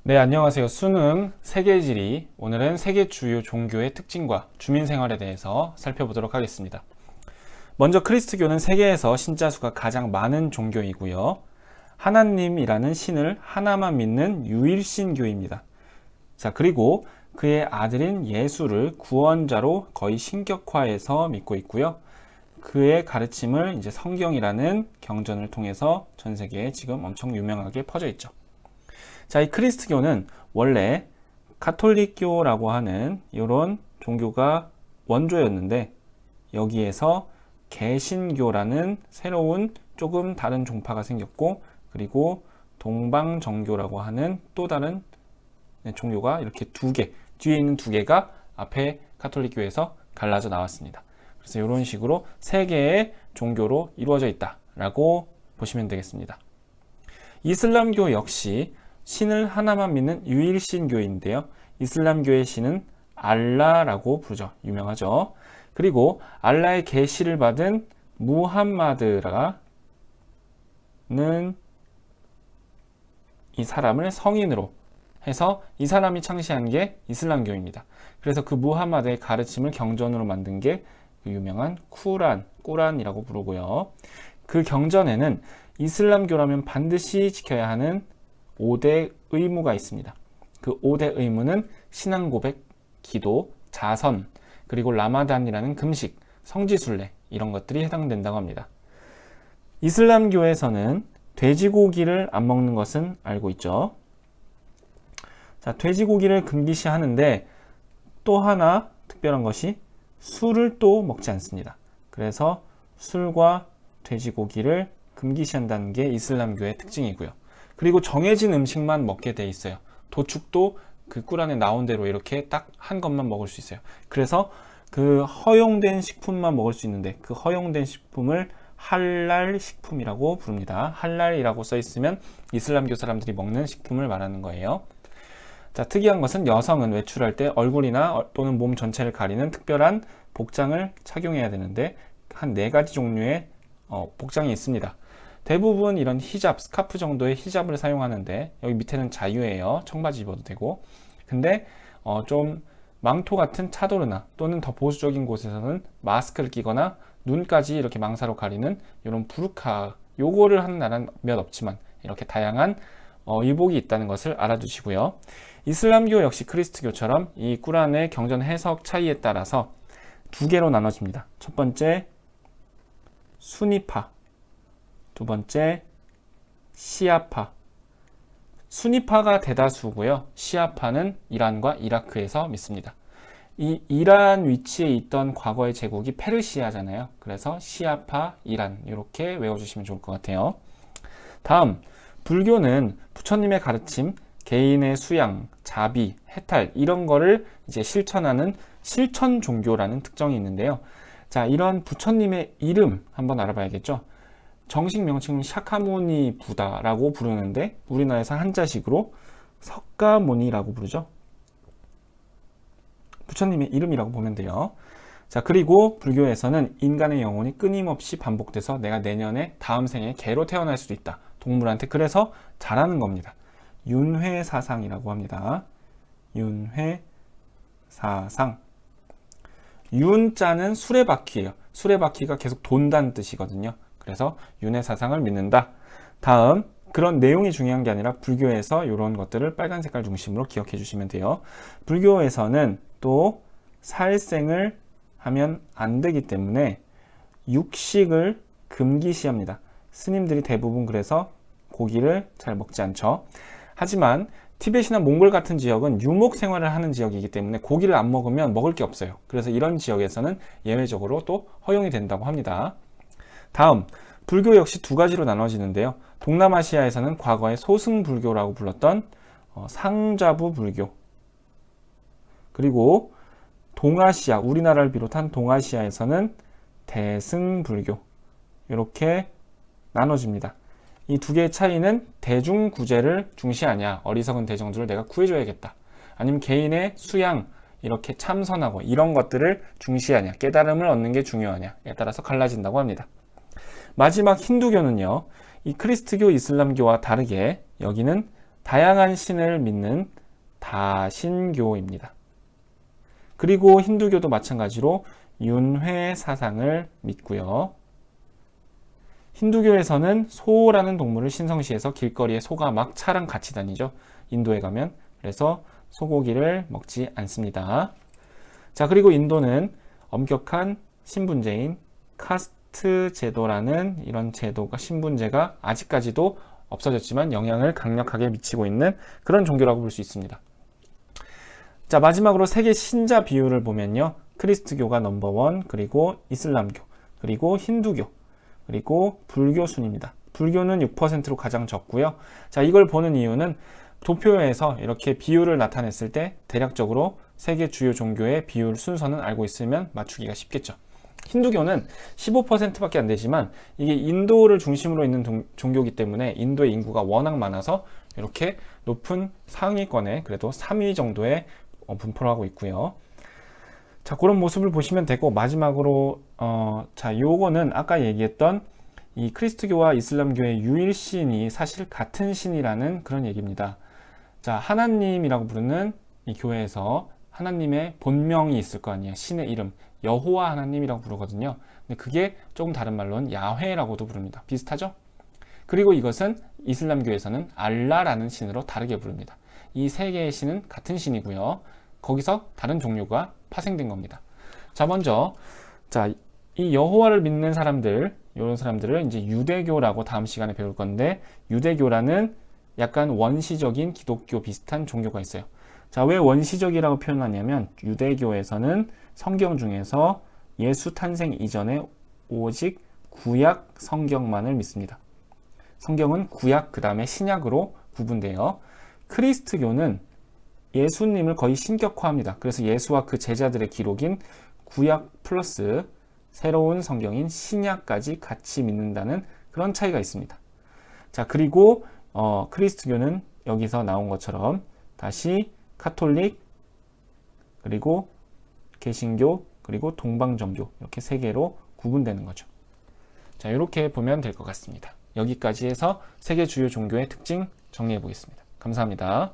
네, 안녕하세요. 수능 세계지리. 오늘은 세계 주요 종교의 특징과 주민생활에 대해서 살펴보도록 하겠습니다. 먼저 그리스도교는 세계에서 신자수가 가장 많은 종교이고요. 하나님이라는 신을 하나만 믿는 유일신교입니다. 자, 그리고 그의 아들인 예수를 구원자로 거의 신격화해서 믿고 있고요. 그의 가르침을 이제 성경이라는 경전을 통해서 전 세계에 지금 엄청 유명하게 퍼져 있죠. 자, 이 그리스도교는 원래 가톨릭교라고 하는 이런 종교가 원조였는데 여기에서 개신교라는 새로운 조금 다른 종파가 생겼고, 그리고 동방정교라고 하는 또 다른 종교가 이렇게 두 개, 뒤에 있는 두 개가 앞에 가톨릭교에서 갈라져 나왔습니다. 그래서 이런 식으로 세 개의 종교로 이루어져 있다라고 보시면 되겠습니다. 이슬람교 역시 신을 하나만 믿는 유일신교인데요. 이슬람교의 신은 알라라고 부르죠. 유명하죠. 그리고 알라의 계시를 받은 무함마드라는 이 사람을 성인으로 해서 이 사람이 창시한 게 이슬람교입니다. 그래서 그 무함마드의 가르침을 경전으로 만든 게 그 유명한 꾸란이라고 부르고요. 그 경전에는 이슬람교라면 반드시 지켜야 하는 5대 의무가 있습니다. 그 5대 의무는 신앙 고백, 기도, 자선, 그리고 라마단이라는 금식, 성지순례 이런 것들이 해당된다고 합니다. 이슬람교에서는 돼지고기를 안 먹는 것은 알고 있죠. 자, 돼지고기를 금기시하는데 또 하나 특별한 것이 술을 또 먹지 않습니다. 그래서 술과 돼지고기를 금기시한다는 게 이슬람교의 특징이고요. 그리고 정해진 음식만 먹게 돼 있어요. 도축도 그 꾸란에 나온 대로 이렇게 딱 한 것만 먹을 수 있어요. 그래서 그 허용된 식품만 먹을 수 있는데 그 허용된 식품을 할랄 식품이라고 부릅니다. 할랄이라고 써 있으면 이슬람교 사람들이 먹는 식품을 말하는 거예요. 자, 특이한 것은 여성은 외출할 때 얼굴이나 또는 몸 전체를 가리는 특별한 복장을 착용해야 되는데 한 4가지 종류의 복장이 있습니다. 대부분 이런 히잡, 스카프 정도의 히잡을 사용하는데 여기 밑에는 자유예요. 청바지 입어도 되고. 근데 좀 망토 같은 차도르나 또는 더 보수적인 곳에서는 마스크를 끼거나 눈까지 이렇게 망사로 가리는 이런 부르카, 요거를 하는 나라는 몇 없지만 이렇게 다양한 의복이 있다는 것을 알아두시고요. 이슬람교 역시 그리스도교처럼 이 꾸란의 경전 해석 차이에 따라서 두 개로 나눠집니다. 첫 번째 수니파, 두 번째 시아파. 수니파가 대다수고요. 시아파는 이란과 이라크에서 믿습니다. 이 이란 위치에 있던 과거의 제국이 페르시아잖아요. 그래서 시아파, 이란 이렇게 외워주시면 좋을 것 같아요. 다음, 불교는 부처님의 가르침, 개인의 수양, 자비, 해탈 이런 거를 이제 실천하는 실천 종교라는 특징이 있는데요. 자, 이런 부처님의 이름 한번 알아봐야겠죠. 정식 명칭은 샤카무니 부다라고 부르는데 우리나라에서 한자식으로 석가모니라고 부르죠. 부처님의 이름이라고 보면 돼요. 자, 그리고 불교에서는 인간의 영혼이 끊임없이 반복돼서 내가 내년에 다음 생에 개로 태어날 수도 있다. 동물한테. 그래서 잘하는 겁니다. 윤회사상이라고 합니다. 윤회사상. 윤자는 수레바퀴예요. 수레바퀴가 계속 돈다는 뜻이거든요. 그래서 윤회사상을 믿는다. 다음, 그런 내용이 중요한 게 아니라 불교에서 이런 것들을 빨간 색깔 중심으로 기억해 주시면 돼요. 불교에서는 또 살생을 하면 안 되기 때문에 육식을 금기시합니다. 스님들이 대부분 그래서 고기를 잘 먹지 않죠. 하지만 티벳이나 몽골 같은 지역은 유목 생활을 하는 지역이기 때문에 고기를 안 먹으면 먹을 게 없어요. 그래서 이런 지역에서는 예외적으로 또 허용이 된다고 합니다. 다음, 불교 역시 두 가지로 나눠지는데요. 동남아시아에서는 과거에 소승불교라고 불렀던 상자부 불교, 그리고 동아시아, 우리나라를 비롯한 동아시아에서는 대승불교 이렇게 나눠집니다. 이 두 개의 차이는 대중구제를 중시하냐, 어리석은 대중들을 내가 구해줘야겠다, 아니면 개인의 수양, 이렇게 참선하고 이런 것들을 중시하냐, 깨달음을 얻는 게 중요하냐에 따라서 갈라진다고 합니다. 마지막 힌두교는요, 이 크리스트교, 이슬람교와 다르게 여기는 다양한 신을 믿는 다신교입니다. 그리고 힌두교도 마찬가지로 윤회 사상을 믿고요. 힌두교에서는 소라는 동물을 신성시해서 길거리에 소가 막 차랑 같이 다니죠. 인도에 가면. 그래서 소고기를 먹지 않습니다. 자, 그리고 인도는 엄격한 신분제인 카스트 제도라는 이런 제도가, 신분제가 아직까지도 없어졌지만 영향을 강력하게 미치고 있는 그런 종교라고 볼 수 있습니다. 자, 마지막으로 세계 신자 비율을 보면요. 크리스트교가 넘버원, 그리고 이슬람교, 그리고 힌두교, 그리고 불교 순입니다. 불교는 6%로 가장 적고요. 자, 이걸 보는 이유는 도표에서 이렇게 비율을 나타냈을 때 대략적으로 세계 주요 종교의 비율 순서는 알고 있으면 맞추기가 쉽겠죠. 힌두교는 15%밖에 안 되지만 이게 인도를 중심으로 있는 종교이기 때문에 인도의 인구가 워낙 많아서 이렇게 높은 상위권에 그래도 3위 정도의 분포를 하고 있고요. 자, 그런 모습을 보시면 되고, 마지막으로 자, 요거는 아까 얘기했던 이 크리스트교와 이슬람교의 유일신이 사실 같은 신이라는 그런 얘기입니다. 자, 하나님이라고 부르는 이 교회에서 하나님의 본명이 있을 거 아니에요. 신의 이름, 여호와 하나님이라고 부르거든요. 근데 그게 조금 다른 말로는 야훼라고도 부릅니다. 비슷하죠? 그리고 이것은 이슬람교에서는 알라라는 신으로 다르게 부릅니다. 이 세 개의 신은 같은 신이고요. 거기서 다른 종류가 파생된 겁니다. 자, 먼저 자, 이 여호와를 믿는 사람들, 이런 사람들을 이제 유대교라고 다음 시간에 배울 건데, 유대교라는 약간 원시적인 기독교 비슷한 종교가 있어요. 자, 왜 원시적이라고 표현하냐면 유대교에서는 성경 중에서 예수 탄생 이전에 오직 구약 성경만을 믿습니다. 성경은 구약 그 다음에 신약으로 구분돼요. 크리스트교는 예수님을 거의 신격화합니다. 그래서 예수와 그 제자들의 기록인 구약 플러스 새로운 성경인 신약까지 같이 믿는다는 그런 차이가 있습니다. 자, 그리고 크리스트교는 여기서 나온 것처럼 다시 카톨릭, 그리고 개신교, 그리고 동방정교, 이렇게 세 개로 구분되는 거죠. 자, 이렇게 보면 될 것 같습니다. 여기까지 해서 세계 주요 종교의 특징 정리해 보겠습니다. 감사합니다.